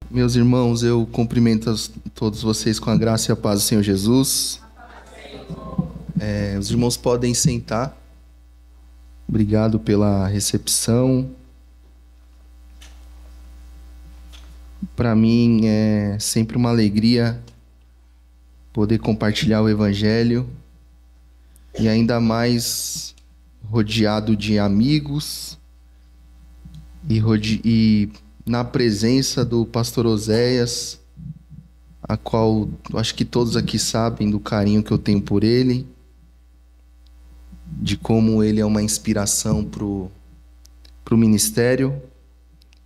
Meus irmãos, eu cumprimento todos vocês com a graça e a paz do Senhor Jesus. Os irmãos podem sentar. Obrigado pela recepção. Para mim é sempre uma alegria poder compartilhar o Evangelho e ainda mais rodeado de amigos e na presença do pastor Oséias, a qual acho que todos aqui sabem do carinho que eu tenho por ele, de como ele é uma inspiração pro ministério.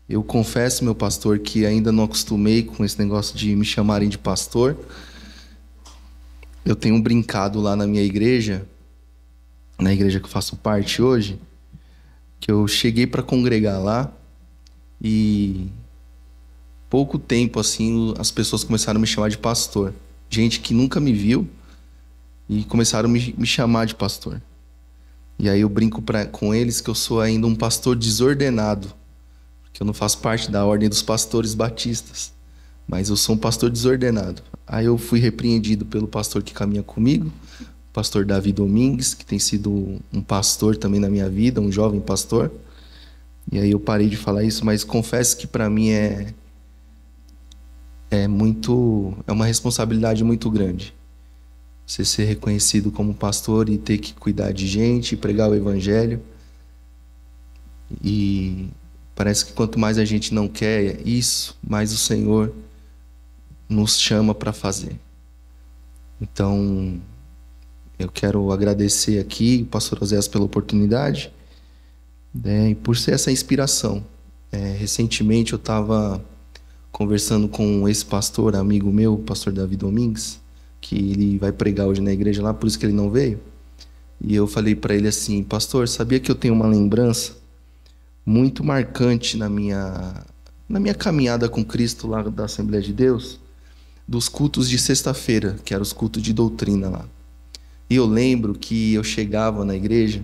Eu confesso, meu pastor, que ainda não acostumei com esse negócio de me chamarem de pastor. Eu tenho brincado lá na minha igreja, na igreja que eu faço parte hoje, que eu cheguei para congregar lá e pouco tempo assim as pessoas começaram a me chamar de pastor. Gente que nunca me viu e começaram a me chamar de pastor. E aí eu brinco com eles que eu sou ainda um pastor desordenado, porque eu não faço parte da ordem dos pastores batistas, mas eu sou um pastor desordenado. Aí eu fui repreendido pelo pastor que caminha comigo, o pastor Davi Domingues, que tem sido um pastor também na minha vida, um jovem pastor. E aí eu parei de falar isso, mas confesso que para mim é uma responsabilidade muito grande. Você ser reconhecido como pastor e ter que cuidar de gente, pregar o evangelho. E parece que quanto mais a gente não quer isso, mais o Senhor nos chama para fazer. Então, eu quero agradecer aqui o pastor Oséias pela oportunidade, e por ser essa inspiração. Recentemente eu estava conversando com esse pastor, amigo meu, o pastor Davi Domingues, que ele vai pregar hoje na igreja lá, por isso que ele não veio. E eu falei para ele assim: pastor, sabia que eu tenho uma lembrança muito marcante na minha caminhada com Cristo lá da Assembleia de Deus, dos cultos de sexta-feira, que eram os cultos de doutrina lá. E eu lembro que eu chegava na igreja,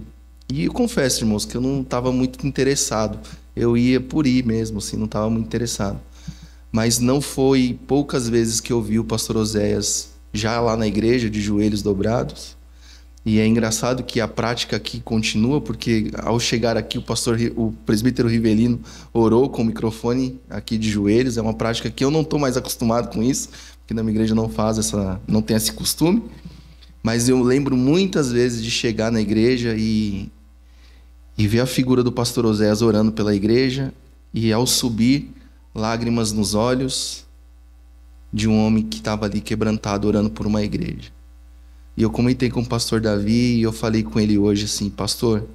e eu confesso, irmãos, que eu não estava muito interessado. Eu ia por ir mesmo, assim, não estava muito interessado. Mas não foi poucas vezes que eu vi o pastor Oséias já lá na igreja, de joelhos dobrados. E é engraçado que a prática aqui continua, porque ao chegar aqui o presbítero Rivelino orou com o microfone aqui de joelhos. É uma prática que eu não estou mais acostumado com isso, porque na minha igreja não tem esse costume. Mas eu lembro muitas vezes de chegar na igreja e ver a figura do pastor Oséias orando pela igreja, e ao subir, lágrimas nos olhos de um homem que estava ali quebrantado orando por uma igreja. E eu comentei com o pastor Davi e eu falei com ele hoje assim: pastor,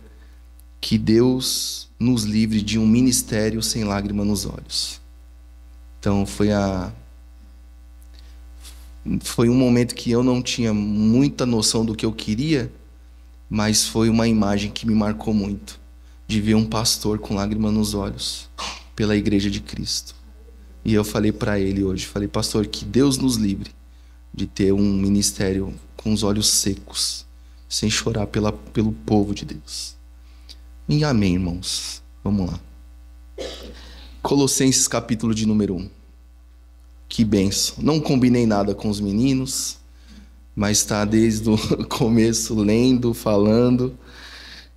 que Deus nos livre de um ministério sem lágrima nos olhos. Então foi um momento que eu não tinha muita noção do que eu queria, mas foi uma imagem que me marcou muito, de ver um pastor com lágrima nos olhos pela igreja de Cristo. E eu falei para ele hoje, falei: pastor, que Deus nos livre de ter um ministério com os olhos secos, sem chorar pelo povo de Deus. E amém, irmãos. Vamos lá. Colossenses capítulo de número 1. Que bênção. Não combinei nada com os meninos, mas está desde o começo lendo, falando.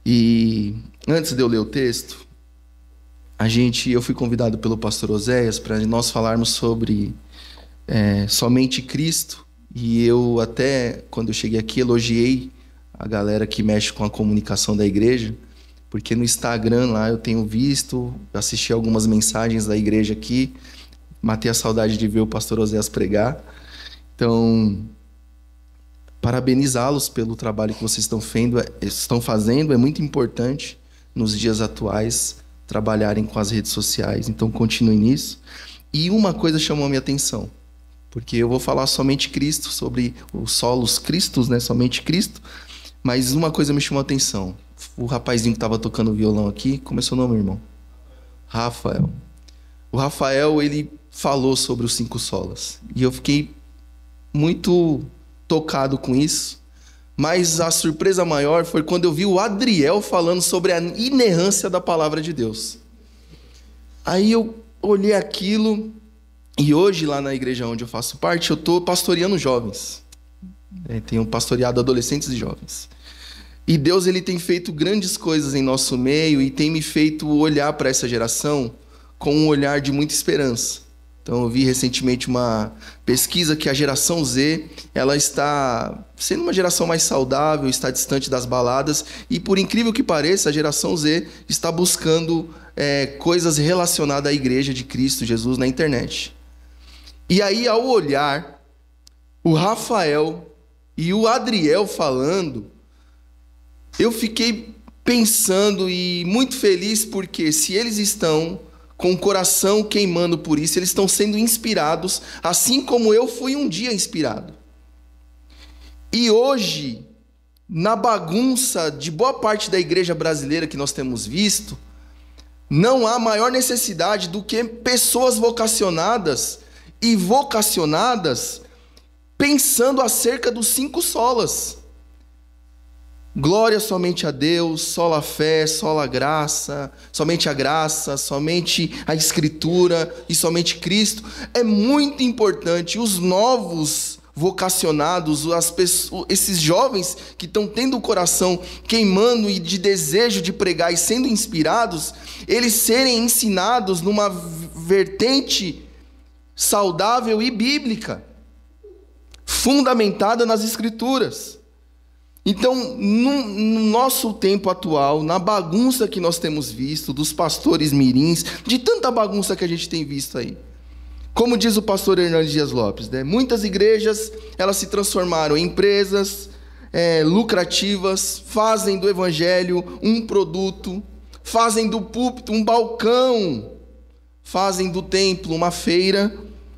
E antes de eu ler o texto, eu fui convidado pelo pastor Oséias para nós falarmos sobre somente Cristo. E eu até, quando eu cheguei aqui, elogiei a galera que mexe com a comunicação da igreja, porque no Instagram lá eu tenho visto, assisti algumas mensagens da igreja aqui, matei a saudade de ver o pastor Oséias pregar. Então, parabenizá-los pelo trabalho que vocês estão fazendo. É muito importante nos dias atuais trabalharem com as redes sociais, então continuem nisso. E uma coisa chamou a minha atenção, porque eu vou falar somente Cristo, sobre os solos Cristos, né? Somente Cristo. Mas uma coisa me chamou a atenção. O rapazinho que estava tocando violão aqui, como é seu nome, irmão? Rafael. O Rafael, ele falou sobre os 5 solas. E eu fiquei muito tocado com isso. Mas a surpresa maior foi quando eu vi o Adriel falando sobre a inerrância da palavra de Deus. Aí eu olhei aquilo E hoje, lá na igreja onde eu faço parte, eu estou pastoreando jovens. Tenho pastoreado adolescentes e jovens. E Deus, ele tem feito grandes coisas em nosso meio e tem me feito olhar para essa geração com um olhar de muita esperança. Então, eu vi recentemente uma pesquisa que a geração Z, ela está sendo uma geração mais saudável, está distante das baladas e, por incrível que pareça, a geração Z está buscando coisas relacionadas à igreja de Cristo Jesus na internet. E aí, ao olhar o Rafael e o Adriel falando, eu fiquei pensando e muito feliz porque se eles estão com o coração queimando por isso, eles estão sendo inspirados, assim como eu fui um dia inspirado. E hoje, na bagunça de boa parte da igreja brasileira que nós temos visto, não há maior necessidade do que pessoas vocacionadas e vocacionadas pensando acerca dos 5 solas. Glória somente a Deus, sola a fé, sola a graça, somente a Escritura e somente Cristo. É muito importante. Os novos vocacionados, esses jovens que estão tendo o coração queimando e de desejo de pregar e sendo inspirados, eles serem ensinados numa vertente saudável e bíblica, fundamentada nas Escrituras. Então, no nosso tempo atual, na bagunça que nós temos visto, dos pastores mirins, de tanta bagunça que a gente tem visto aí, como diz o pastor Hernandes Dias Lopes, muitas igrejas elas se transformaram em empresas lucrativas, fazem do evangelho um produto, fazem do púlpito um balcão, fazem do templo uma feira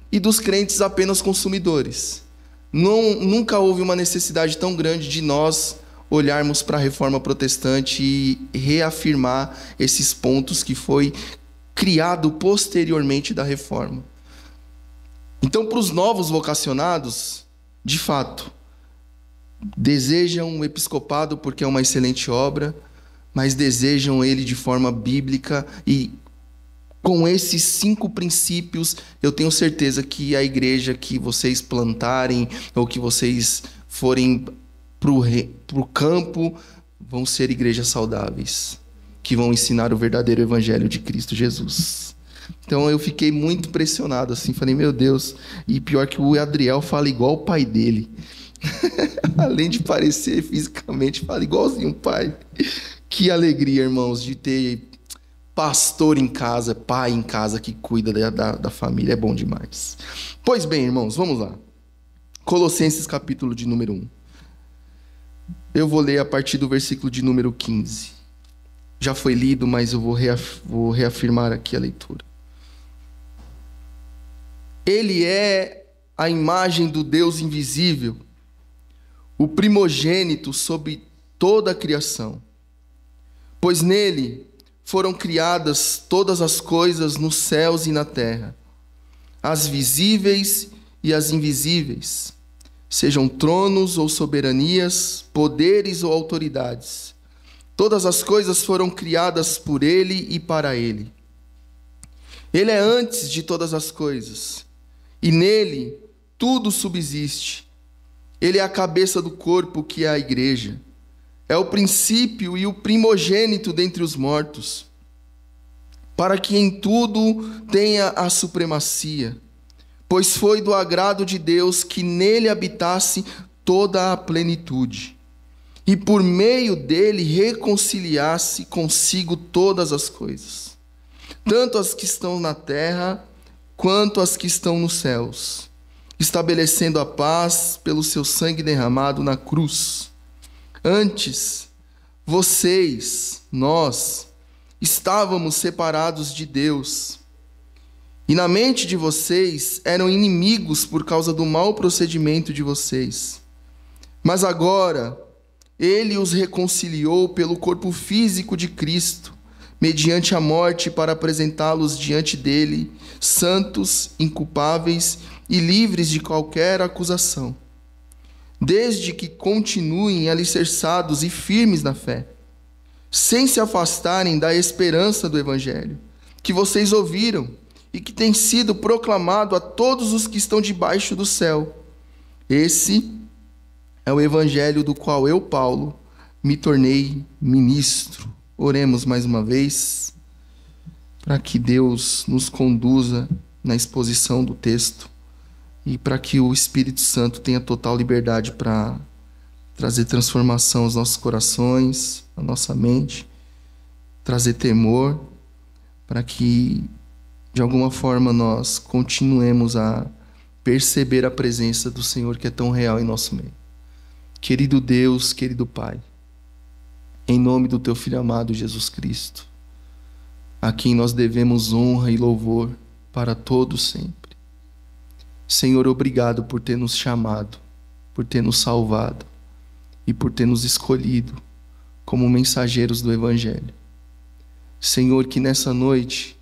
e dos crentes apenas consumidores. Nunca houve uma necessidade tão grande de nós olharmos para a reforma protestante e reafirmar esses pontos que foi criado posteriormente da reforma. Então, para os novos vocacionados, de fato, desejam o episcopado porque é uma excelente obra, mas desejam ele de forma bíblica e com esses 5 princípios, eu tenho certeza que a igreja que vocês plantarem ou que vocês forem para o campo vão ser igrejas saudáveis, que vão ensinar o verdadeiro evangelho de Cristo Jesus. Então eu fiquei muito impressionado, assim, falei, meu Deus, e pior que o Adriel fala igual o pai dele. Além de parecer fisicamente, fala igualzinho o pai. Que alegria, irmãos, de ter pastor em casa, pai em casa que cuida da família, é bom demais. Pois bem, irmãos, vamos lá. Colossenses capítulo de número 1. Eu vou ler a partir do versículo de número 15. Já foi lido, mas eu vou reafirmar aqui a leitura. Ele é a imagem do Deus invisível, o primogênito sobre toda a criação, pois nele foram criadas todas as coisas nos céus e na terra, as visíveis e as invisíveis, sejam tronos ou soberanias, poderes ou autoridades. Todas as coisas foram criadas por ele e para ele. Ele é antes de todas as coisas, e nele tudo subsiste. Ele é a cabeça do corpo, que é a igreja. É o princípio e o primogênito dentre os mortos, para que em tudo tenha a supremacia, pois foi do agrado de Deus que nele habitasse toda a plenitude, e por meio dele reconciliasse consigo todas as coisas, tanto as que estão na terra, quanto as que estão nos céus, estabelecendo a paz pelo seu sangue derramado na cruz. Antes, nós, estávamos separados de Deus, e na mente de vocês eram inimigos por causa do mau procedimento de vocês. Mas agora, ele os reconciliou pelo corpo físico de Cristo, mediante a morte, para apresentá-los diante dele, santos, inculpáveis e livres de qualquer acusação, desde que continuem alicerçados e firmes na fé, sem se afastarem da esperança do Evangelho, que vocês ouviram e que tem sido proclamado a todos os que estão debaixo do céu. Esse é o evangelho do qual eu, Paulo, me tornei ministro. Oremos mais uma vez, para que Deus nos conduza na exposição do texto e para que o Espírito Santo tenha total liberdade para trazer transformação aos nossos corações, à nossa mente, trazer temor, para que de alguma forma nós continuemos a perceber a presença do Senhor que é tão real em nosso meio. Querido Deus, querido Pai, em nome do Teu Filho amado Jesus Cristo, a quem nós devemos honra e louvor para todos sempre. Senhor, obrigado por ter nos chamado, por ter nos salvado e por ter nos escolhido como mensageiros do Evangelho. Senhor, que nessa noite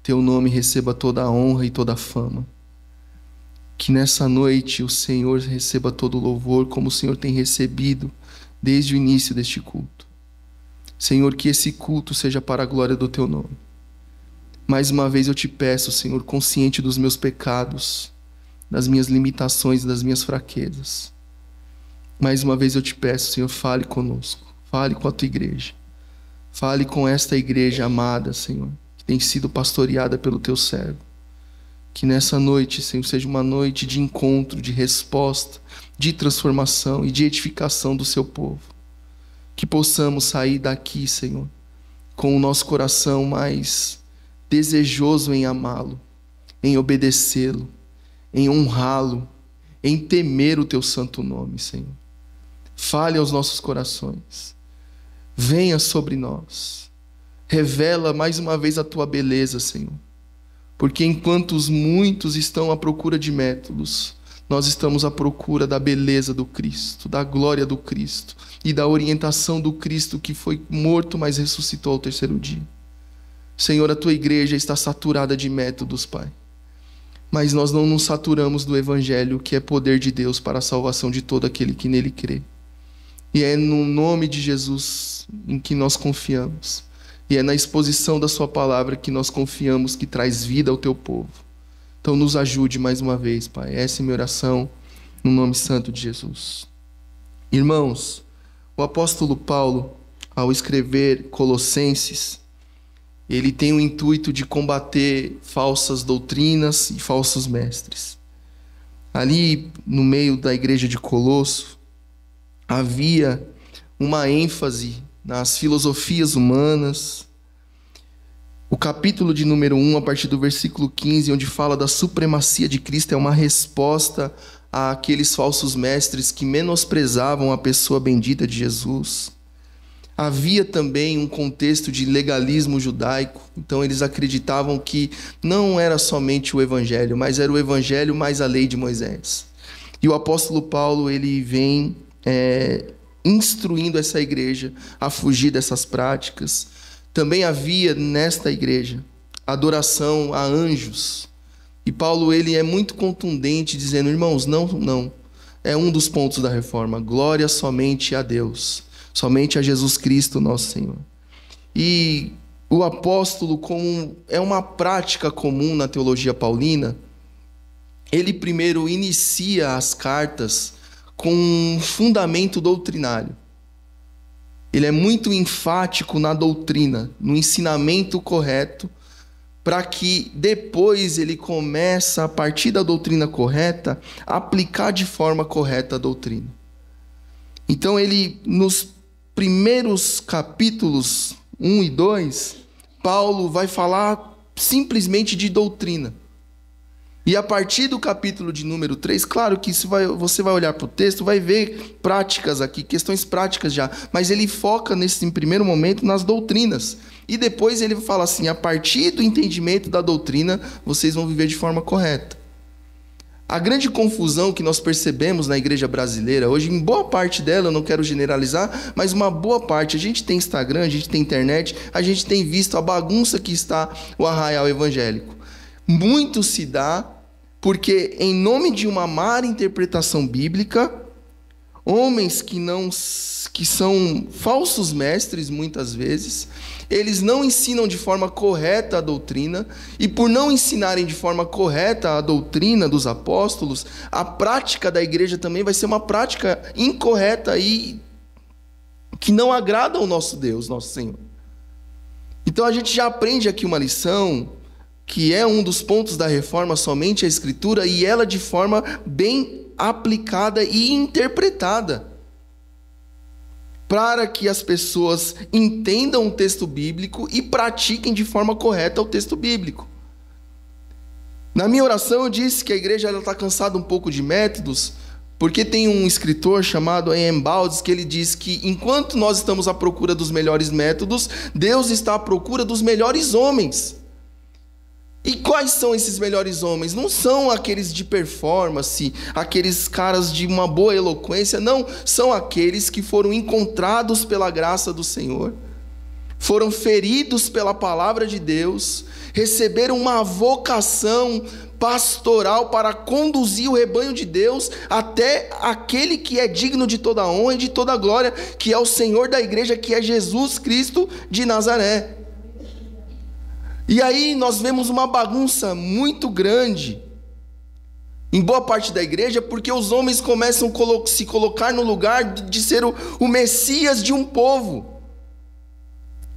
Teu nome receba toda a honra e toda a fama. Que nessa noite o Senhor receba todo o louvor como o Senhor tem recebido desde o início deste culto. Senhor, que esse culto seja para a glória do Teu nome. Mais uma vez eu te peço, Senhor, consciente dos meus pecados, das minhas limitações, das minhas fraquezas. Mais uma vez eu te peço, Senhor, fale conosco, fale com a Tua igreja. Fale com esta igreja amada, Senhor, que tem sido pastoreada pelo Teu servo. Que nessa noite, Senhor, seja uma noite de encontro, de resposta, de transformação e de edificação do Seu povo. Que possamos sair daqui, Senhor, com o nosso coração mais desejoso em amá-lo, em obedecê-lo, em honrá-lo, em temer o Teu santo nome, Senhor. Fale aos nossos corações. Venha sobre nós. Revela mais uma vez a Tua beleza, Senhor. Porque enquanto os muitos estão à procura de métodos, nós estamos à procura da beleza do Cristo, da glória do Cristo e da orientação do Cristo que foi morto, mas ressuscitou ao terceiro dia. Senhor, a Tua igreja está saturada de métodos, Pai. Mas nós não nos saturamos do Evangelho, que é poder de Deus para a salvação de todo aquele que nele crê. E é no nome de Jesus em que nós confiamos. E é na exposição da Sua palavra que nós confiamos que traz vida ao Teu povo. Então nos ajude mais uma vez, Pai. Essa é a minha oração, no nome santo de Jesus. Irmãos, o apóstolo Paulo, ao escrever Colossenses, ele tem o intuito de combater falsas doutrinas e falsos mestres. Ali, no meio da igreja de Colosso, havia uma ênfase nas filosofias humanas. O capítulo de número 1, a partir do versículo 15, onde fala da supremacia de Cristo, é uma resposta àqueles falsos mestres que menosprezavam a pessoa bendita de Jesus. Havia também um contexto de legalismo judaico, então eles acreditavam que não era somente o Evangelho, mas era o Evangelho mais a lei de Moisés. E o apóstolo Paulo, ele vem instruindo essa igreja a fugir dessas práticas. Também havia nesta igreja adoração a anjos. E Paulo, ele é muito contundente, dizendo, irmãos, não. É um dos pontos da reforma. Glória somente a Deus. Somente a Jesus Cristo, nosso Senhor. E o apóstolo, como é uma prática comum na teologia paulina, ele primeiro inicia as cartas com um fundamento doutrinário. Ele é muito enfático na doutrina, no ensinamento correto, para que depois ele começa, a partir da doutrina correta, a aplicar de forma correta a doutrina. Então ele, nos primeiros capítulos 1 e 2, Paulo vai falar simplesmente de doutrina. E a partir do capítulo de número 3, claro que você vai olhar para o texto, vai ver práticas aqui, questões práticas já, mas ele foca nesse primeiro momento nas doutrinas. E depois ele fala assim, a partir do entendimento da doutrina, vocês vão viver de forma correta. A grande confusão que nós percebemos na igreja brasileira hoje, em boa parte dela, eu não quero generalizar, mas uma boa parte, a gente tem Instagram, a gente tem internet, a gente tem visto a bagunça que está o arraial evangélico. Muito se dá porque, em nome de uma má interpretação bíblica, Homens que são falsos mestres, muitas vezes, eles não ensinam de forma correta a doutrina, e por não ensinarem de forma correta a doutrina dos apóstolos, a prática da igreja também vai ser uma prática incorreta e que não agrada ao nosso Deus, nosso Senhor. Então a gente já aprende aqui uma lição, que é um dos pontos da reforma, somente a Escritura, e ela de forma bem aplicada e interpretada, para que as pessoas entendam o texto bíblico e pratiquem de forma correta o texto bíblico. Na minha oração eu disse que a igreja está cansada um pouco de métodos, porque tem um escritor chamado A.M. Baldes que ele diz que enquanto nós estamos à procura dos melhores métodos, Deus está à procura dos melhores homens. E quais são esses melhores homens? Não são aqueles de performance, aqueles caras de uma boa eloquência, não. São aqueles que foram encontrados pela graça do Senhor, foram feridos pela palavra de Deus, receberam uma vocação pastoral para conduzir o rebanho de Deus até aquele que é digno de toda honra e de toda glória, que é o Senhor da igreja, que é Jesus Cristo de Nazaré. E aí nós vemos uma bagunça muito grande em boa parte da igreja, porque os homens começam a se colocar no lugar de ser o Messias de um povo,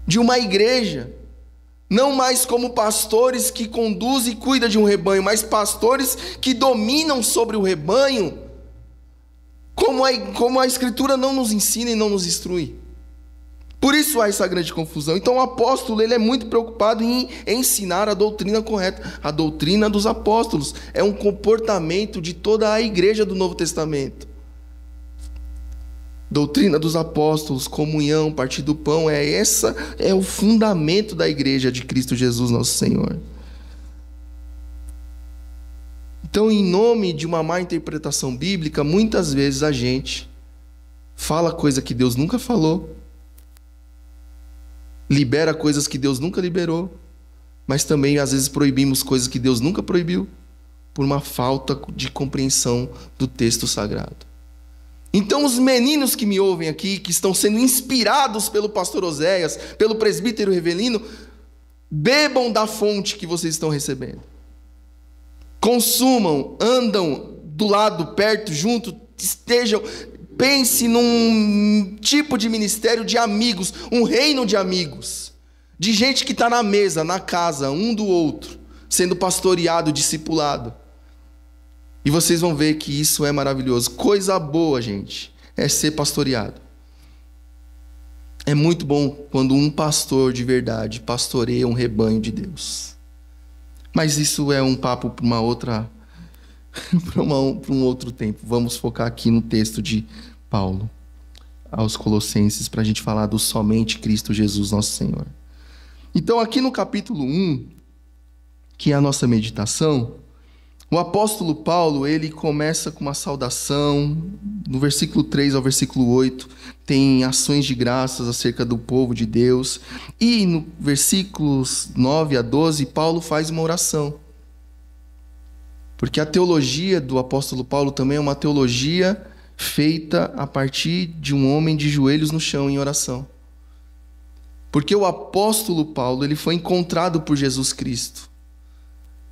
de uma igreja. Não mais como pastores que conduzem e cuidam de um rebanho, mas pastores que dominam sobre o rebanho, como a Escritura não nos ensina e não nos instrui. Por isso há essa grande confusão. Então o apóstolo ele é muito preocupado em ensinar a doutrina correta. A doutrina dos apóstolos é um comportamento de toda a igreja do Novo Testamento. Doutrina dos apóstolos, comunhão, partir do pão, é o fundamento da igreja de Cristo Jesus, nosso Senhor. Então, em nome de uma má interpretação bíblica, muitas vezes a gente fala coisa que Deus nunca falou, libera coisas que Deus nunca liberou, mas também às vezes proibimos coisas que Deus nunca proibiu, por uma falta de compreensão do texto sagrado. Então os meninos que me ouvem aqui, que estão sendo inspirados pelo pastor Oséias, pelo presbítero Revelino, bebam da fonte que vocês estão recebendo. Consumam, andam do lado, perto, junto, estejam... Pense num tipo de ministério de amigos, um reino de amigos, de gente que está na mesa, na casa, um do outro, sendo pastoreado, discipulado. E vocês vão ver que isso é maravilhoso. Coisa boa, gente, é ser pastoreado. É muito bom quando um pastor de verdade pastoreia um rebanho de Deus. Mas isso é um papo para uma outra... para um outro tempo. Vamos focar aqui no texto de Paulo aos Colossenses, para a gente falar do somente Cristo Jesus, nosso Senhor. Então, aqui no capítulo 1, que é a nossa meditação, o apóstolo Paulo, ele começa com uma saudação. No versículo 3 ao versículo 8, tem ações de graças acerca do povo de Deus. E no versículos 9 a 12, Paulo faz uma oração. Porque a teologia do apóstolo Paulo também é uma teologia feita a partir de um homem de joelhos no chão em oração. Porque o apóstolo Paulo ele foi encontrado por Jesus Cristo.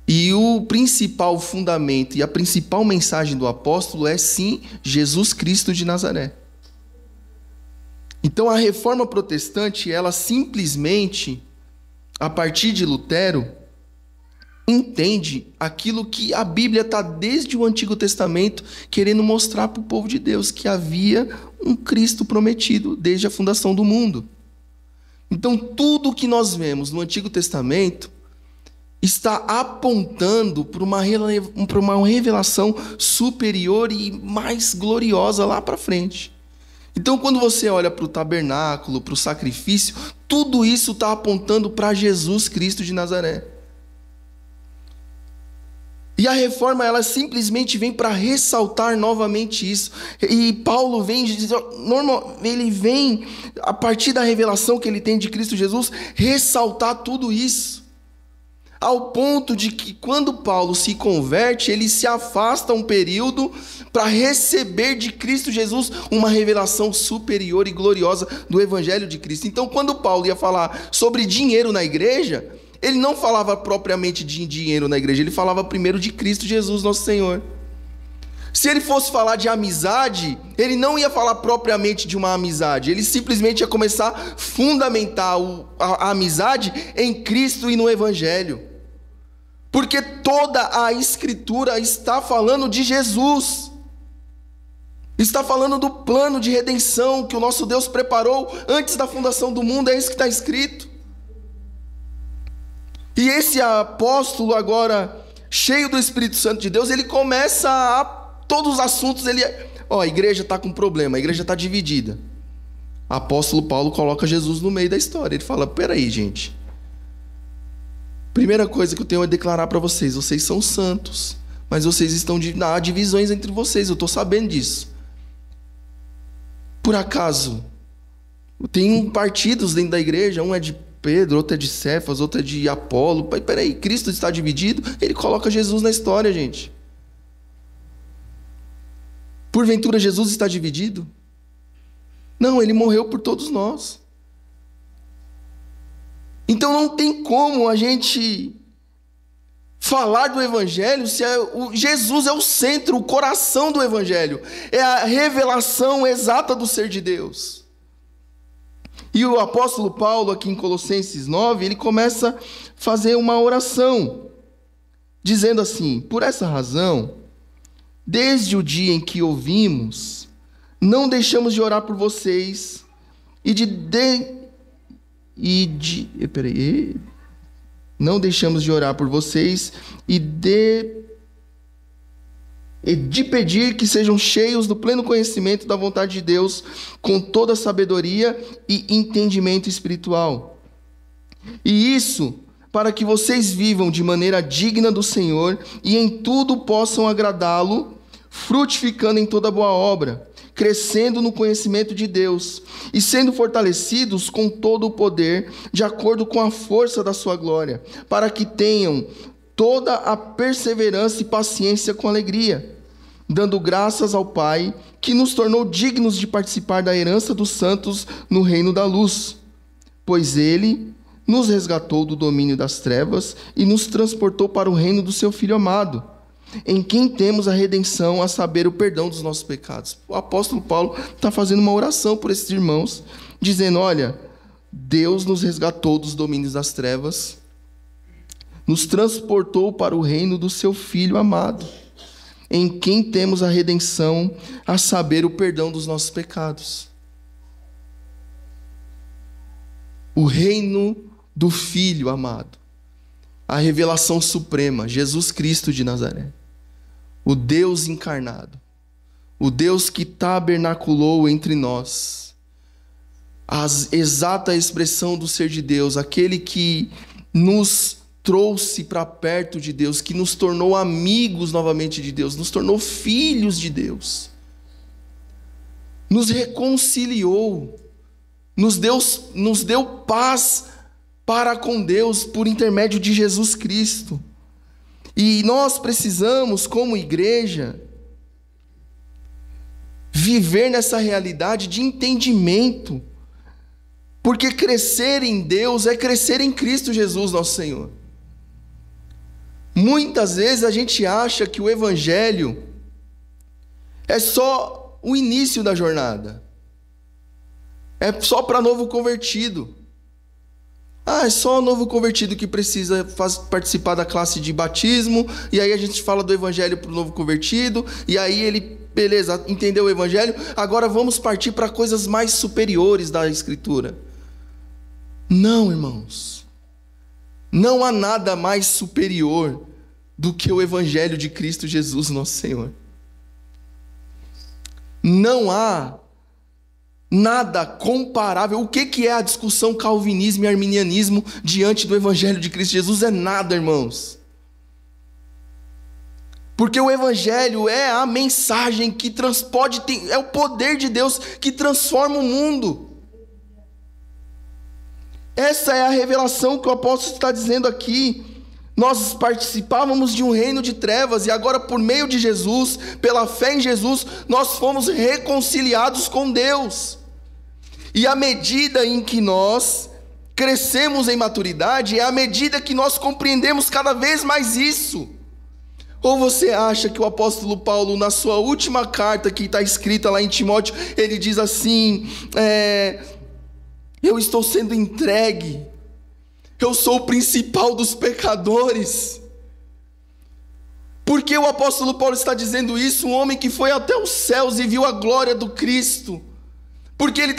E o principal fundamento e a principal mensagem do apóstolo é sim Jesus Cristo de Nazaré. Então a reforma protestante, ela simplesmente, a partir de Lutero, entende aquilo que a Bíblia está desde o Antigo Testamento querendo mostrar para o povo de Deus, que havia um Cristo prometido desde a fundação do mundo. Então tudo o que nós vemos no Antigo Testamento está apontando para uma revelação superior e mais gloriosa lá para frente. Então quando você olha para o tabernáculo, para o sacrifício, tudo isso está apontando para Jesus Cristo de Nazaré. E a reforma, ela simplesmente vem para ressaltar novamente isso. E Paulo ele vem, a partir da revelação que ele tem de Cristo Jesus, ressaltar tudo isso. ao ponto de que quando Paulo se converte, ele se afasta um período para receber de Cristo Jesus uma revelação superior e gloriosa do Evangelho de Cristo. Então, quando Paulo ia falar sobre dinheiro na igreja, ele não falava propriamente de dinheiro na igreja, ele falava primeiro de Cristo Jesus, nosso Senhor. Se ele fosse falar de amizade, ele não ia falar propriamente de uma amizade, ele simplesmente ia começar a fundamentar a amizade em Cristo e no Evangelho. Porque toda a Escritura está falando de Jesus, está falando do plano de redenção que o nosso Deus preparou antes da fundação do mundo, é isso que está escrito. E esse apóstolo agora, cheio do Espírito Santo de Deus, ele começa a todos os assuntos, a igreja está com problema, a igreja está dividida. O apóstolo Paulo coloca Jesus no meio da história. Ele fala, peraí, gente. Primeira coisa que eu tenho a declarar para vocês, vocês são santos, mas vocês estão há divisões entre vocês, eu estou sabendo disso. Por acaso, tem partidos dentro da igreja, um é de Pedro, outro é de Cefas, outro é de Apolo. Peraí, Cristo está dividido? Ele coloca Jesus na história, gente. Porventura Jesus está dividido? Não, ele morreu por todos nós. Então não tem como a gente falar do Evangelho se Jesus é o centro, o coração do Evangelho. É a revelação exata do ser de Deus. E o apóstolo Paulo, aqui em Colossenses 9, ele começa a fazer uma oração, dizendo assim, por essa razão, desde o dia em que ouvimos, não deixamos de orar por vocês não deixamos de orar por vocês e de pedir que sejam cheios do pleno conhecimento da vontade de Deus, com toda sabedoria e entendimento espiritual. E isso para que vocês vivam de maneira digna do Senhor e em tudo possam agradá-lo, frutificando em toda boa obra, crescendo no conhecimento de Deus e sendo fortalecidos com todo o poder, de acordo com a força da sua glória, para que tenham toda a perseverança e paciência com alegria, dando graças ao Pai, que nos tornou dignos de participar da herança dos santos no reino da luz, pois Ele nos resgatou do domínio das trevas e nos transportou para o reino do seu Filho amado, em quem temos a redenção, a saber, o perdão dos nossos pecados. O apóstolo Paulo está fazendo uma oração por esses irmãos, dizendo, olha, Deus nos resgatou dos domínios das trevas, nos transportou para o reino do seu Filho amado, em quem temos a redenção, a saber, o perdão dos nossos pecados. O reino do Filho amado, a revelação suprema, Jesus Cristo de Nazaré, o Deus encarnado, o Deus que tabernaculou entre nós, a exata expressão do ser de Deus, aquele que nos trouxe para perto de Deus, que nos tornou amigos novamente de Deus, nos tornou filhos de Deus, nos reconciliou, nos deu paz para com Deus por intermédio de Jesus Cristo. E nós precisamos, como igreja, viver nessa realidade de entendimento, porque crescer em Deus é crescer em Cristo Jesus, nosso Senhor. Muitas vezes a gente acha que o Evangelho é só o início da jornada, é só para novo convertido. É só o novo convertido que precisa participar da classe de batismo, e aí a gente fala do Evangelho para o novo convertido, e aí ele, beleza, entendeu o Evangelho, agora vamos partir para coisas mais superiores da Escritura. Não, irmãos, não há nada mais superior do que o Evangelho de Cristo Jesus, nosso Senhor. Não há nada comparável. O que é a discussão calvinismo e arminianismo diante do Evangelho de Cristo Jesus? É nada, irmãos. Porque o Evangelho é a mensagem que é o poder de Deus que transforma o mundo. Essa é a revelação que o apóstolo está dizendo aqui Nós participávamos de um reino de trevas e agora, por meio de Jesus, pela fé em Jesus, nós fomos reconciliados com Deus. E à medida em que nós crescemos em maturidade, é à medida que nós compreendemos cada vez mais isso. Ou você acha que o apóstolo Paulo, na sua última carta que está escrita lá em Timóteo, ele diz assim, eu estou sendo entregue, eu sou o principal dos pecadores. Por que o apóstolo Paulo está dizendo isso? Um homem que foi até os céus e viu a glória do Cristo. Porque ele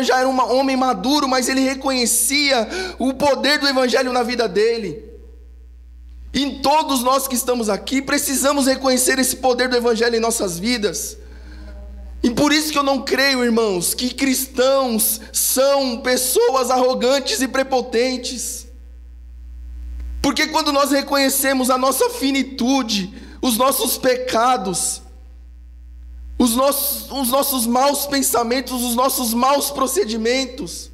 já era um homem maduro, mas ele reconhecia o poder do evangelho na vida dele. E todos nós que estamos aqui precisamos reconhecer esse poder do evangelho em nossas vidas. E por isso que eu não creio, irmãos, que cristãos são pessoas arrogantes e prepotentes. Porque quando nós reconhecemos a nossa finitude, os nossos pecados, os nossos maus pensamentos, os nossos maus procedimentos,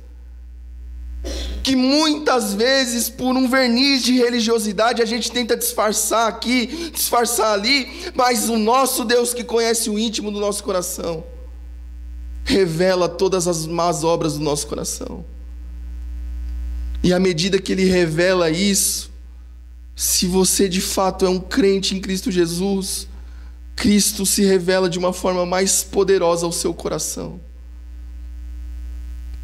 que muitas vezes por um verniz de religiosidade a gente tenta disfarçar aqui, disfarçar ali, mas o nosso Deus, que conhece o íntimo do nosso coração, revela todas as más obras do nosso coração. E à medida que Ele revela isso, se você de fato é um crente em Cristo Jesus, Cristo se revela de uma forma mais poderosa ao seu coração.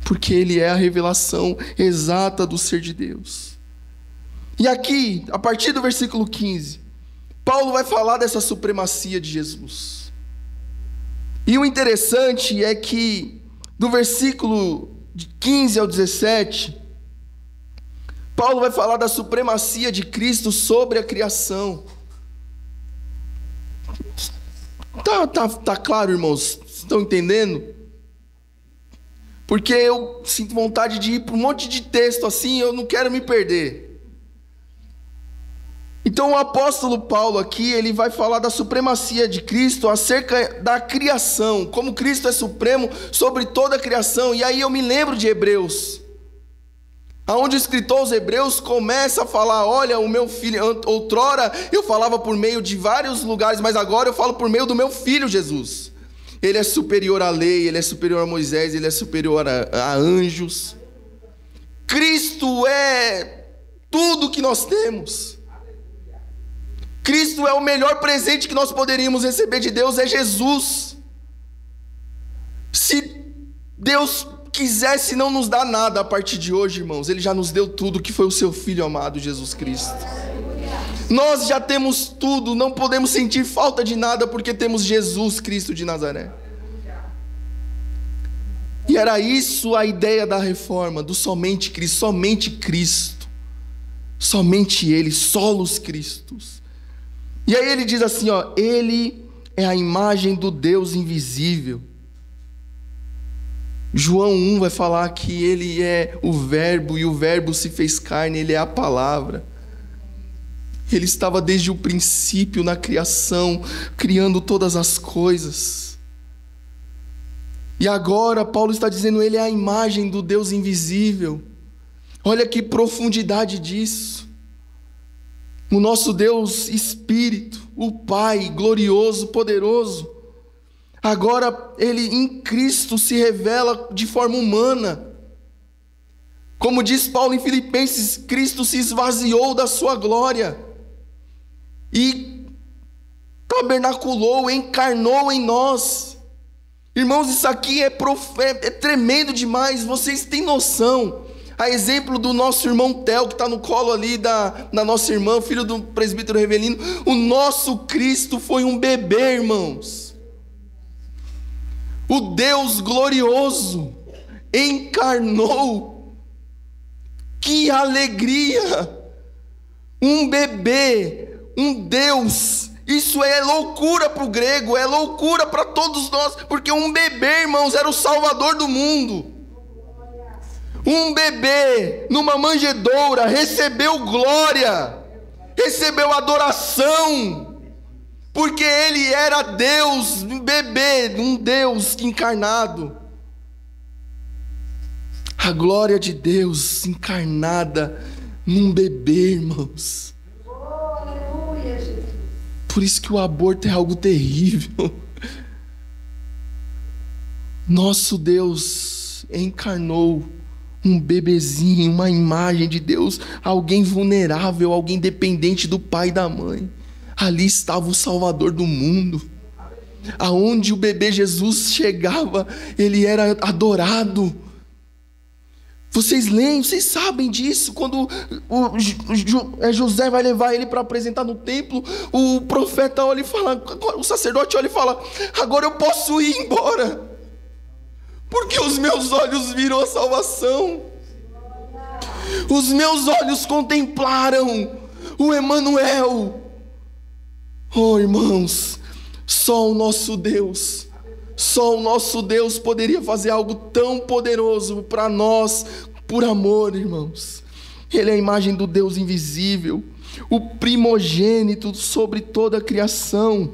Porque Ele é a revelação exata do ser de Deus. E aqui, a partir do versículo 15, Paulo vai falar dessa supremacia de Jesus. E o interessante é que, do versículo de 15 ao 17, Paulo vai falar da supremacia de Cristo sobre a criação. Tá claro, irmãos? Estão entendendo? Porque eu sinto vontade de ir para um monte de texto assim, eu não quero me perder. Então o apóstolo Paulo aqui, ele vai falar da supremacia de Cristo acerca da criação, como Cristo é supremo sobre toda a criação. E aí eu me lembro de Hebreus, aonde o escritor aos Hebreus começa a falar, olha, o meu filho, outrora eu falava por meio de vários lugares, mas agora eu falo por meio do meu filho Jesus. Ele é superior à lei, ele é superior a Moisés, ele é superior a anjos. Cristo é tudo que nós temos. Cristo é o melhor presente que nós poderíamos receber de Deus, é Jesus. Se Deus quisesse não nos dar nada a partir de hoje, irmãos, Ele já nos deu tudo, que foi o seu Filho amado, Jesus Cristo. Nós já temos tudo, não podemos sentir falta de nada, porque temos Jesus Cristo de Nazaré. E era isso a ideia da reforma, do somente Cristo, somente Ele, solos Cristos. E aí ele diz assim, Ele é a imagem do Deus invisível. João 1 vai falar que Ele é o Verbo, e o Verbo se fez carne, Ele é a palavra. Ele estava desde o princípio na criação, criando todas as coisas. E agora Paulo está dizendo, Ele é a imagem do Deus invisível. Olha que profundidade disso. O nosso Deus Espírito, o Pai glorioso, poderoso, agora Ele em Cristo se revela de forma humana. Como diz Paulo em Filipenses, Cristo se esvaziou da sua glória e tabernaculou, encarnou em nós. Irmãos, isso aqui é tremendo demais. Vocês têm noção? A exemplo do nosso irmão Theo, que está no colo ali da nossa irmã, filho do presbítero Revelino, o nosso Cristo foi um bebê, irmãos. O Deus glorioso encarnou. Que alegria! Um bebê, um Deus. Isso é loucura para o grego, é loucura para todos nós, porque um bebê, irmãos, era o salvador do mundo. Um bebê numa manjedoura recebeu glória, recebeu adoração, porque ele era Deus, um bebê, um Deus encarnado. A glória de Deus encarnada num bebê, irmãos. Por isso que o aborto é algo terrível. Nosso Deus encarnou um bebezinho, uma imagem de Deus, alguém vulnerável, alguém dependente do pai e da mãe. Ali estava o Salvador do mundo. Aonde o bebê Jesus chegava, ele era adorado. Vocês lembram, vocês sabem disso. Quando José vai levar ele para apresentar no templo, o profeta olha e fala, o sacerdote olha e fala: agora eu posso ir embora, porque os meus olhos viram a salvação. Os meus olhos contemplaram o Emanuel. Oh, irmãos, só o nosso Deus poderia fazer algo tão poderoso para nós, por amor, irmãos. Ele é a imagem do Deus invisível, o primogênito sobre toda a criação,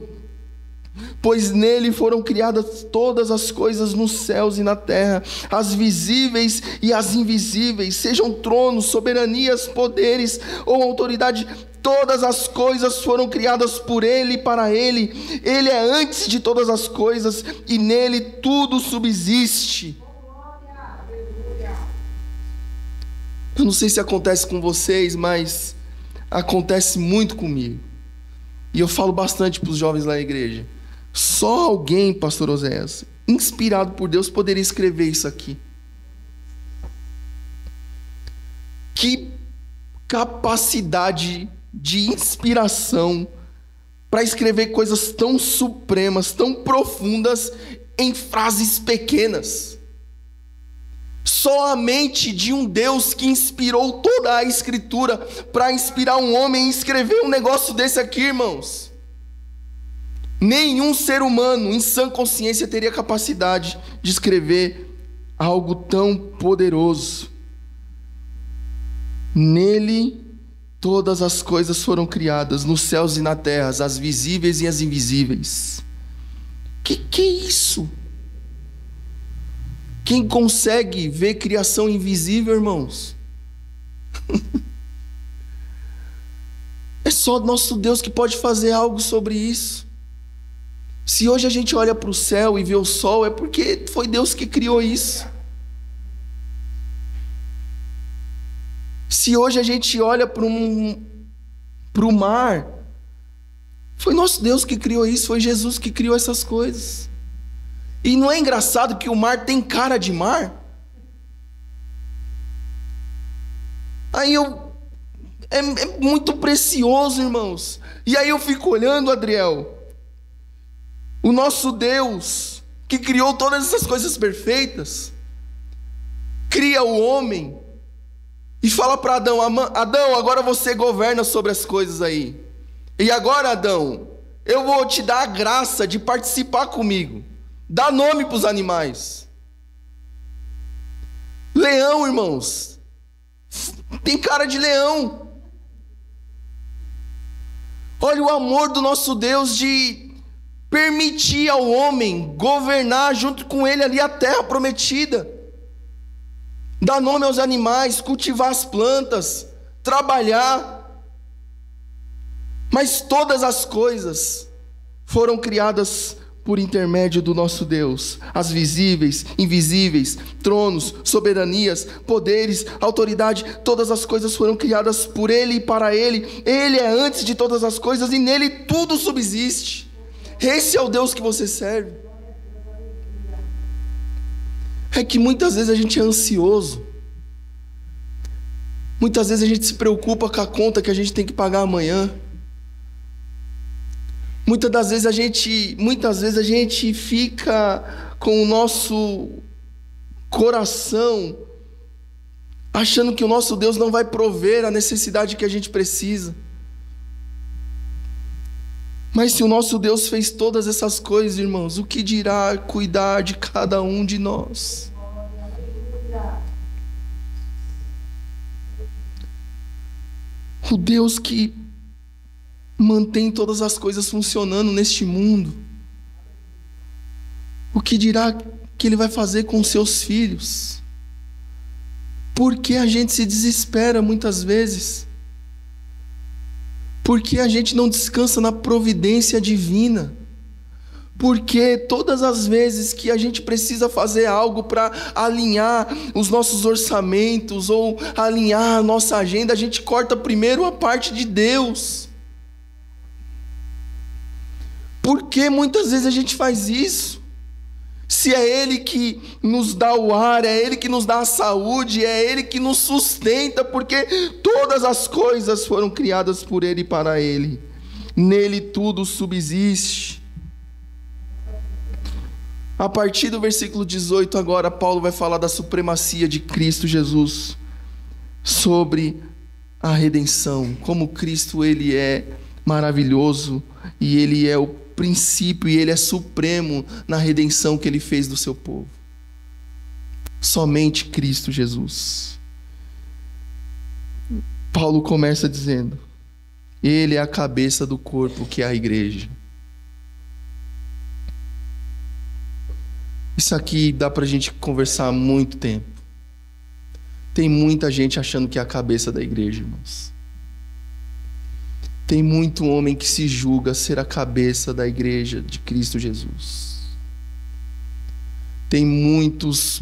pois nele foram criadas todas as coisas nos céus e na terra, as visíveis e as invisíveis, sejam tronos, soberanias, poderes ou autoridade. Todas as coisas foram criadas por Ele e para Ele. Ele é antes de todas as coisas e nele tudo subsiste. Eu não sei se acontece com vocês, mas acontece muito comigo. E eu falo bastante para os jovens lá na igreja. Só alguém, pastor Oséias, inspirado por Deus, poderia escrever isso aqui. Que capacidade de inspiração para escrever coisas tão supremas, tão profundas em frases pequenas. Só a mente de um Deus que inspirou toda a Escritura para inspirar um homem a escrever um negócio desse aqui, irmãos. Nenhum ser humano em sã consciência teria capacidade de escrever algo tão poderoso. Nele todas as coisas foram criadas, nos céus e na terra, as visíveis e as invisíveis. Que é isso? Quem consegue ver criação invisível, irmãos? É só nosso Deus que pode fazer algo sobre isso. Se hoje a gente olha para o céu e vê o sol, é porque foi Deus que criou isso. Se hoje a gente olha para o mar, foi nosso Deus que criou isso, foi Jesus que criou essas coisas. E não é engraçado que o mar tem cara de mar? É muito precioso, irmãos. E aí eu fico olhando, Adriel, o nosso Deus, que criou todas essas coisas perfeitas, cria o homem e fala para Adão: Adão, agora você governa sobre as coisas aí. E agora, Adão, eu vou te dar a graça de participar comigo. Dá nome para os animais. Leão, irmãos, tem cara de leão. Olha o amor do nosso Deus de permitir ao homem governar junto com ele ali a terra prometida. Dar nome aos animais, cultivar as plantas, trabalhar. Mas todas as coisas foram criadas por intermédio do nosso Deus. As visíveis, invisíveis, tronos, soberanias, poderes, autoridade, todas as coisas foram criadas por Ele e para Ele. Ele é antes de todas as coisas e nele tudo subsiste. Esse é o Deus que você serve. É que muitas vezes a gente é ansioso. Muitas vezes a gente se preocupa com a conta que a gente tem que pagar amanhã. Muitas vezes a gente fica com o nosso coração achando que o nosso Deus não vai prover a necessidade que a gente precisa. Mas se o nosso Deus fez todas essas coisas, irmãos, o que dirá cuidar de cada um de nós? O Deus que mantém todas as coisas funcionando neste mundo, o que dirá que Ele vai fazer com seus filhos? Por que a gente se desespera muitas vezes? Por que a gente não descansa na providência divina? Porque todas as vezes que a gente precisa fazer algo para alinhar os nossos orçamentos ou alinhar a nossa agenda, a gente corta primeiro a parte de Deus. Por que muitas vezes a gente faz isso? Se é Ele que nos dá o ar, é Ele que nos dá a saúde, é Ele que nos sustenta, porque todas as coisas foram criadas por Ele e para Ele. Nele tudo subsiste. A partir do versículo 18 agora, Paulo vai falar da supremacia de Cristo Jesus sobre a redenção. Como Cristo, Ele é maravilhoso e Ele é o princípio e Ele é supremo na redenção que Ele fez do seu povo. Somente Cristo Jesus. Paulo começa dizendo: Ele é a cabeça do corpo, que é a igreja. Isso aqui dá para a gente conversar há muito tempo. Tem muita gente achando que é a cabeça da igreja, irmãos. Tem muito homem que se julga ser a cabeça da igreja de Cristo Jesus. Tem muitos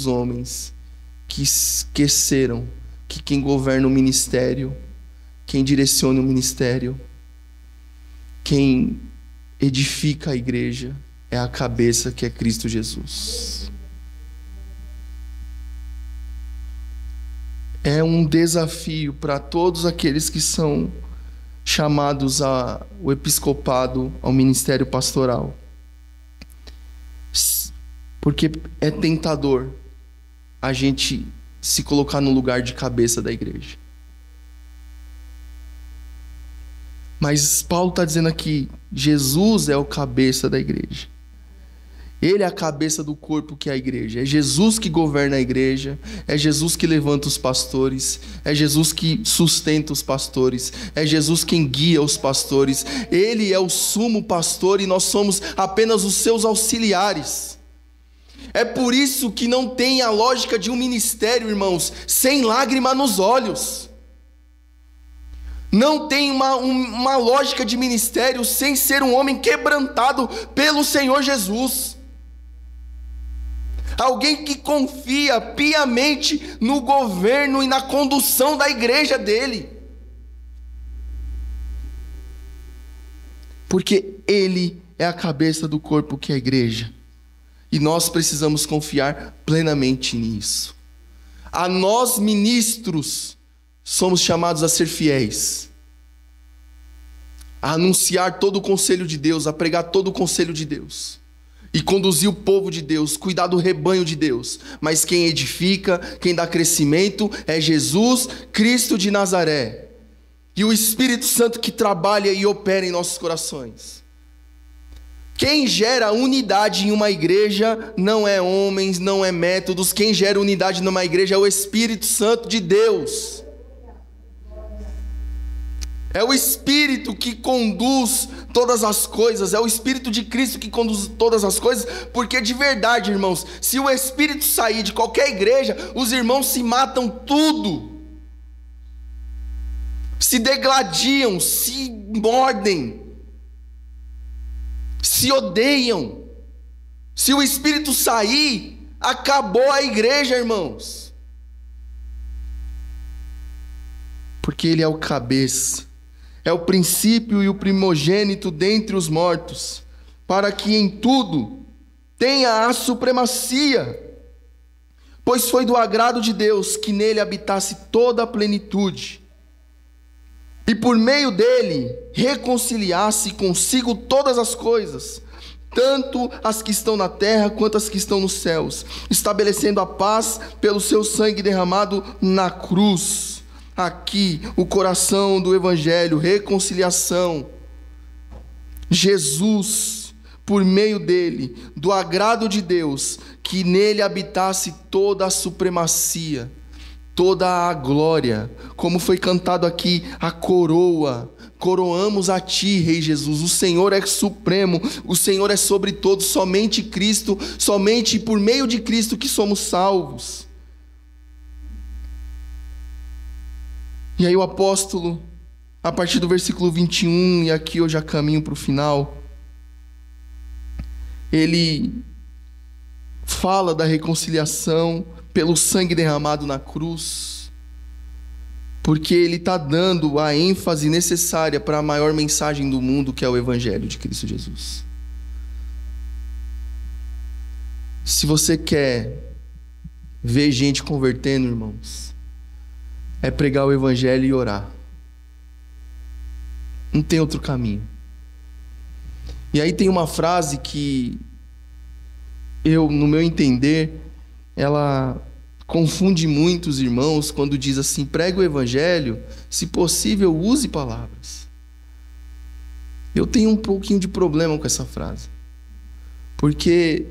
homens que esqueceram que quem governa o ministério, quem direciona o ministério, quem edifica a igreja, é a cabeça, que é Cristo Jesus. É um desafio para todos aqueles que são chamados ao episcopado, ao ministério pastoral. Porque é tentador a gente se colocar no lugar de cabeça da igreja. Mas Paulo está dizendo aqui, Jesus é o cabeça da igreja. Ele é a cabeça do corpo, que é a igreja. É Jesus que governa a igreja. É Jesus que levanta os pastores. É Jesus que sustenta os pastores. É Jesus quem guia os pastores. Ele é o sumo pastor e nós somos apenas os seus auxiliares. É por isso que não tem a lógica de um ministério, irmãos, sem lágrima nos olhos. Não tem uma lógica de ministério sem ser um homem quebrantado pelo Senhor Jesus. Alguém que confia piamente no governo e na condução da igreja dele. Porque Ele é a cabeça do corpo, que é a igreja. E nós precisamos confiar plenamente nisso. A nós, ministros, somos chamados a ser fiéis, a anunciar todo o conselho de Deus, a pregar todo o conselho de Deus. E conduzir o povo de Deus, cuidar do rebanho de Deus. Mas quem edifica, quem dá crescimento é Jesus Cristo de Nazaré. E o Espírito Santo que trabalha e opera em nossos corações. Quem gera unidade em uma igreja não é homens, não é métodos. Quem gera unidade numa igreja é o Espírito Santo de Deus. É o Espírito que conduz todas as coisas, é o Espírito de Cristo que conduz todas as coisas, porque de verdade, irmãos, se o Espírito sair de qualquer igreja, os irmãos se matam tudo, se degladiam, se mordem, se odeiam. Se o Espírito sair, acabou a igreja, irmãos, porque Ele é o cabeça. É o princípio e o primogênito dentre os mortos, para que em tudo tenha a supremacia. Pois foi do agrado de Deus que nele habitasse toda a plenitude, e por meio dele reconciliasse consigo todas as coisas, tanto as que estão na terra quanto as que estão nos céus, estabelecendo a paz pelo seu sangue derramado na cruz. Aqui, o coração do Evangelho, reconciliação. Jesus, por meio dele, do agrado de Deus, que nele habitasse toda a supremacia, toda a glória, como foi cantado aqui, a coroa. Coroamos a ti, Rei Jesus. O Senhor é supremo, o Senhor é sobre todos, somente Cristo, somente por meio de Cristo que somos salvos. E aí o apóstolo, a partir do versículo 21, e aqui eu já caminho para o final, ele fala da reconciliação pelo sangue derramado na cruz, porque ele está dando a ênfase necessária para a maior mensagem do mundo, que é o Evangelho de Cristo Jesus. Se você quer ver gente convertendo, irmãos, é pregar o Evangelho e orar. Não tem outro caminho. E aí tem uma frase que no meu entender, ela confunde muitos irmãos quando diz assim: prega o Evangelho, se possível, use palavras. Eu tenho um pouquinho de problema com essa frase. Porque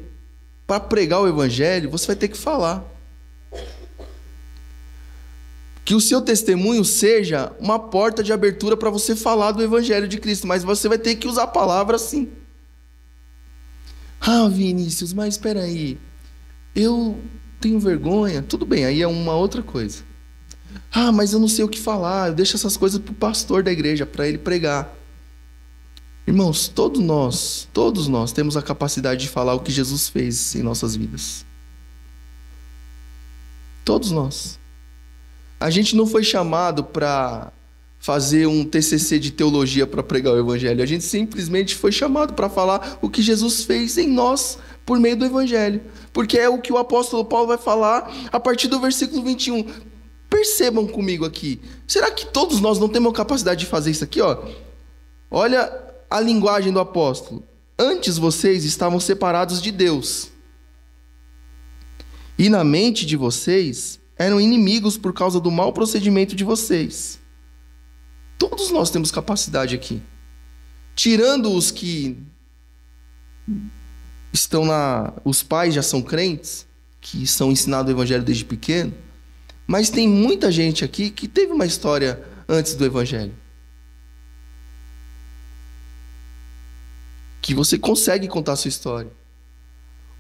para pregar o Evangelho, você vai ter que falar. Que o seu testemunho seja uma porta de abertura para você falar do Evangelho de Cristo, mas você vai ter que usar a palavra sim. Ah, Vinícius, mas espera aí, eu tenho vergonha. Tudo bem, aí é uma outra coisa. Ah, mas eu não sei o que falar, eu deixo essas coisas para o pastor da igreja, para ele pregar. Irmãos, todos nós temos a capacidade de falar o que Jesus fez em nossas vidas. Todos nós. A gente não foi chamado para fazer um TCC de teologia para pregar o Evangelho. A gente simplesmente foi chamado para falar o que Jesus fez em nós por meio do Evangelho. Porque é o que o apóstolo Paulo vai falar a partir do versículo 21. Percebam comigo aqui. Será que todos nós não temos a capacidade de fazer isso aqui? Olha a linguagem do apóstolo. Antes vocês estavam separados de Deus. E na mente de vocês eram inimigos por causa do mau procedimento de vocês. Todos nós temos capacidade aqui. Tirando os que estão os pais já são crentes, que são ensinados o Evangelho desde pequeno, mas tem muita gente aqui que teve uma história antes do Evangelho. Que você consegue contar a sua história.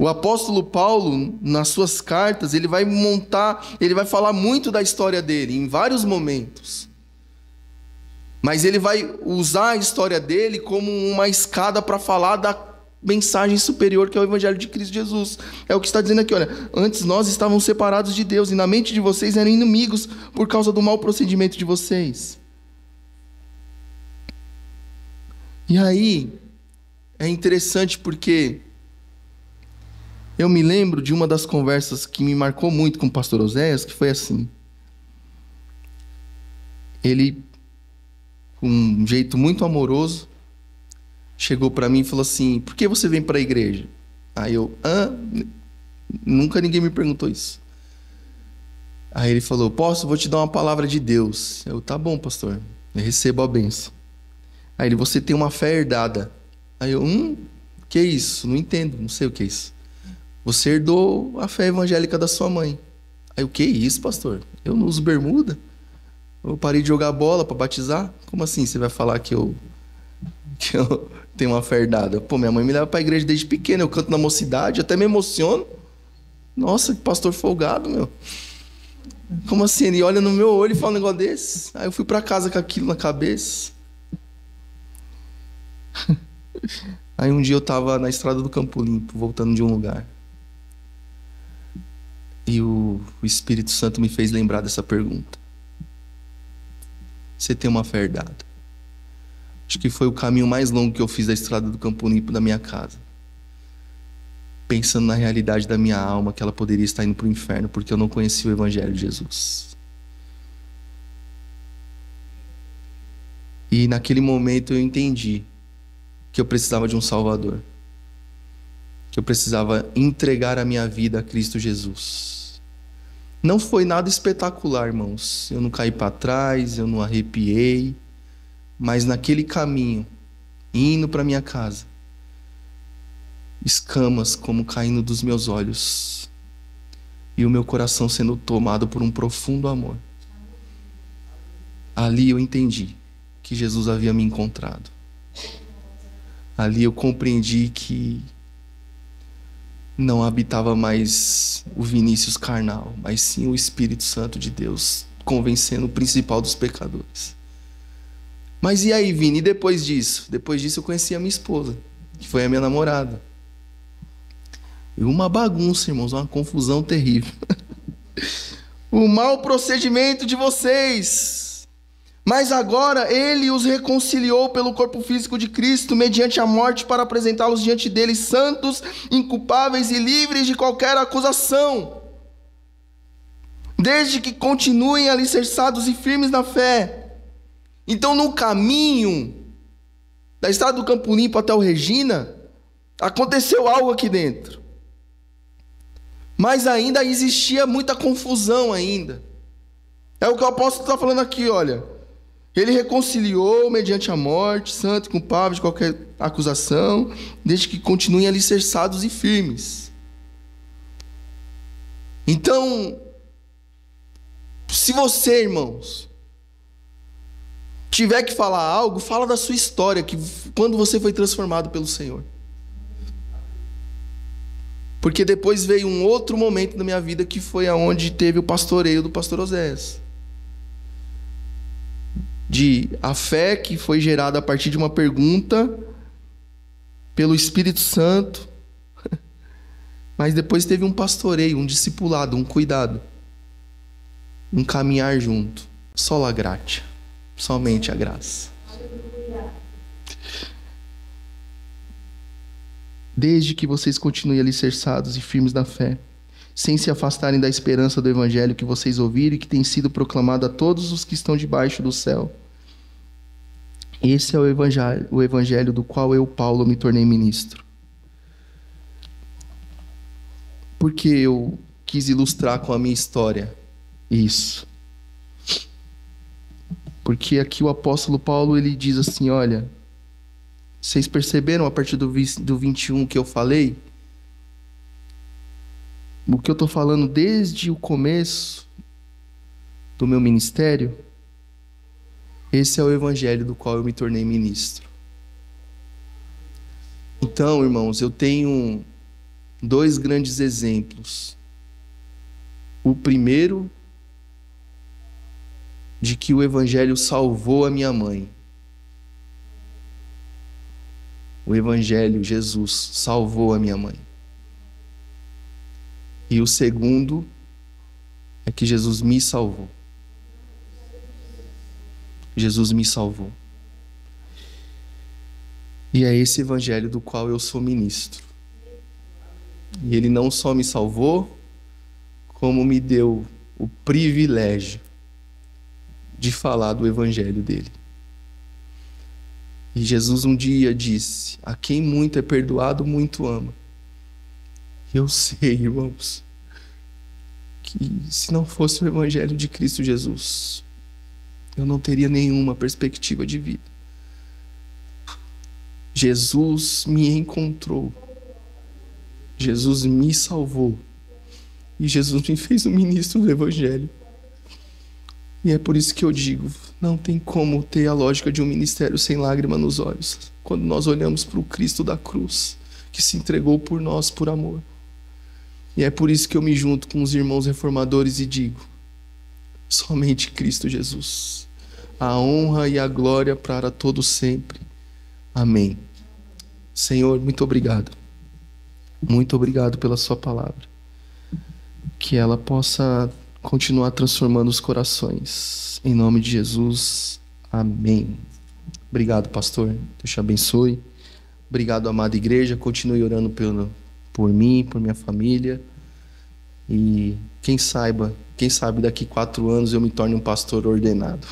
O apóstolo Paulo, nas suas cartas, ele vai falar muito da história dele, em vários momentos. Mas ele vai usar a história dele como uma escada para falar da mensagem superior que é o Evangelho de Cristo Jesus. É o que está dizendo aqui, olha. Antes nós estávamos separados de Deus e na mente de vocês eram inimigos por causa do mau procedimento de vocês. E aí, é interessante porque eu me lembro de uma das conversas que me marcou muito com o pastor Oséias, que foi assim. Ele, com um jeito muito amoroso, chegou para mim e falou assim: por que você vem para a igreja? Aí eu, nunca ninguém me perguntou isso. Aí ele falou: vou te dar uma palavra de Deus. Eu, tá bom, pastor, eu recebo a bênção. Aí ele: você tem uma fé herdada. Aí eu, que é isso? Não entendo, não sei o que é isso. Você herdou a fé evangélica da sua mãe. Aí o que é isso, pastor? Eu não uso bermuda? Eu parei de jogar bola para batizar? Como assim você vai falar que eu tenho uma fé herdada? Pô, minha mãe me leva para a igreja desde pequeno, eu canto na mocidade, até me emociono. Nossa, que pastor folgado, meu. Como assim? Ele olha no meu olho e fala um negócio desse. Aí eu fui para casa com aquilo na cabeça. Aí um dia eu estava na estrada do Campo Limpo, voltando de um lugar. E o Espírito Santo me fez lembrar dessa pergunta. Você tem uma fé herdada? Acho que foi o caminho mais longo que eu fiz da estrada do Campo Limpo da minha casa. Pensando na realidade da minha alma, que ela poderia estar indo para o inferno, porque eu não conhecia o Evangelho de Jesus. E naquele momento eu entendi que eu precisava de um Salvador. Que eu precisava entregar a minha vida a Cristo Jesus. Não foi nada espetacular, irmãos. Eu não caí para trás, eu não arrepiei. Mas naquele caminho, indo para minha casa, escamas como caindo dos meus olhos. E o meu coração sendo tomado por um profundo amor. Ali eu entendi que Jesus havia me encontrado. Ali eu compreendi que não habitava mais o Vinícius carnal, mas sim o Espírito Santo de Deus convencendo o principal dos pecadores. Mas e aí, Vini? E depois disso? Depois disso eu conheci a minha esposa, que foi a minha namorada. E uma bagunça, irmãos, uma confusão terrível. O mau procedimento de vocês. Mas agora ele os reconciliou pelo corpo físico de Cristo, mediante a morte, para apresentá-los diante dele santos, inculpáveis e livres de qualquer acusação, desde que continuem alicerçados e firmes na fé. Então, no caminho da estrada do Campo Limpo até o Regina, aconteceu algo aqui dentro. Mas ainda existia muita confusão ainda. É o que o apóstolo está falando aqui, olha. Ele reconciliou mediante a morte, santo e culpável de qualquer acusação, desde que continuem alicerçados e firmes. Então, se você, irmãos, tiver que falar algo, fala da sua história, que quando você foi transformado pelo Senhor. Porque depois veio um outro momento na minha vida, que foi aonde teve o pastoreio do pastor Oséias. De a fé que foi gerada a partir de uma pergunta pelo Espírito Santo. Mas depois teve um pastoreio, um discipulado, um cuidado. Um caminhar junto. Sola gratia. Somente a graça. Desde que vocês continuem alicerçados e firmes na fé, sem se afastarem da esperança do evangelho que vocês ouviram e que tem sido proclamado a todos os que estão debaixo do céu. Esse é o evangelho do qual eu, Paulo, me tornei ministro. Porque eu quis ilustrar com a minha história isso. Porque aqui o apóstolo Paulo, ele diz assim, olha, vocês perceberam a partir do 21 que eu falei? O que eu estou falando desde o começo do meu ministério? Esse é o evangelho do qual eu me tornei ministro. Então, irmãos, eu tenho dois grandes exemplos. O primeiro, de que o evangelho salvou a minha mãe. O evangelho, Jesus, salvou a minha mãe. E o segundo é que Jesus me salvou. Jesus me salvou. E é esse evangelho do qual eu sou ministro. E ele não só me salvou, como me deu o privilégio de falar do evangelho dele. E Jesus um dia disse, a quem muito é perdoado, muito ama. Eu sei, irmãos, que se não fosse o evangelho de Cristo Jesus, eu não teria nenhuma perspectiva de vida. Jesus me encontrou. Jesus me salvou. E Jesus me fez um ministro do evangelho. E é por isso que eu digo, não tem como ter a lógica de um ministério sem lágrima nos olhos, quando nós olhamos para o Cristo da cruz, que se entregou por nós por amor. E é por isso que eu me junto com os irmãos reformadores e digo, somente Cristo Jesus. A honra e a glória para todos sempre. Amém. Senhor, muito obrigado. Muito obrigado pela sua palavra. Que ela possa continuar transformando os corações. Em nome de Jesus. Amém. Obrigado, pastor. Deus te abençoe. Obrigado, amada igreja. Continue orando por mim, por minha família. E quem sabe daqui 4 anos eu me torne um pastor ordenado.